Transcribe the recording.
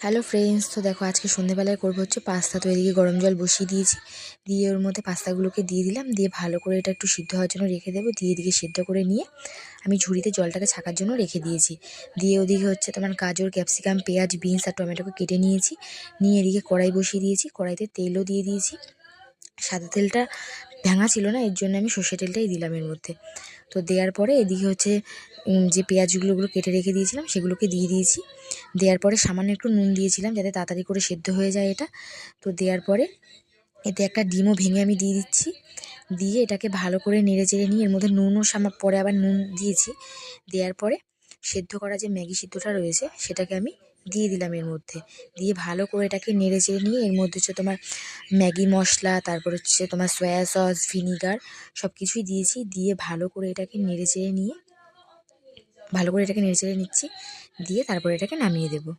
Hello friends, তো দেখো আজকে সন্ধ্যেবেলায় করবো হচ্ছে পাস্তা। তো এদিকে গরম জল বসিয়ে দিয়েছি, দিয়ে ওর মধ্যে পাস্তাগুলোকে দিয়ে দিলাম, দিয়ে ভালো করে এটা একটু সিদ্ধ হওয়ার জন্য রেখে দেবো। দিয়ে এদিকে সিদ্ধ করে নিয়ে আমি ঝুড়িতে জলটাকে ছাকার জন্য রেখে দিয়েছি। দিয়ে ওদিকে হচ্ছে তোমার গাজর, ক্যাপসিকাম, পেঁয়াজ, বিনস আর টমেটোকে কেটে নিয়েছি। নিয়ে এদিকে কড়াই বসিয়ে দিয়েছি, কড়াইতে তেলও দিয়ে দিয়েছি। সাদা তেলটা ভাঙা ছিল না, এর জন্য আমি সর্ষে তেলটাই দিলাম এর মধ্যে। তো দেওয়ার পরে এদিকে হচ্ছে যে পেঁয়াজগুলো কেটে রেখে দিয়েছিলাম সেগুলোকে দিয়ে দিয়েছি। দেওয়ার পরে সামান্য একটু নুন দিয়েছিলাম যাতে তাড়াতাড়ি করে সেদ্ধ হয়ে যায় এটা। তো দেওয়ার পরে এতে একটা ডিমও ভেঙে আমি দিয়ে দিচ্ছি। দিয়ে এটাকে ভালো করে নেড়ে চেড়ে নিয়ে এর মধ্যে নুনও পরে আবার নুন দিয়েছি। দেওয়ার পরে সেদ্ধ করা যে ম্যাগি সিদ্ধটা রয়েছে সেটাকে আমি দিয়ে দিলাম এর মধ্যে। দিয়ে ভালো করে এটাকে নেড়ে চেড়ে নিয়ে এর মধ্যে হচ্ছে তোমার ম্যাগি মশলা, তারপর হচ্ছে তোমার সয়া সস, ভিনিগার সব কিছুই দিয়েছি। দিয়ে ভালো করে এটাকে নেড়ে চেড়ে নিচ্ছি। দিয়ে তারপরে এটাকে নামিয়ে দেবো।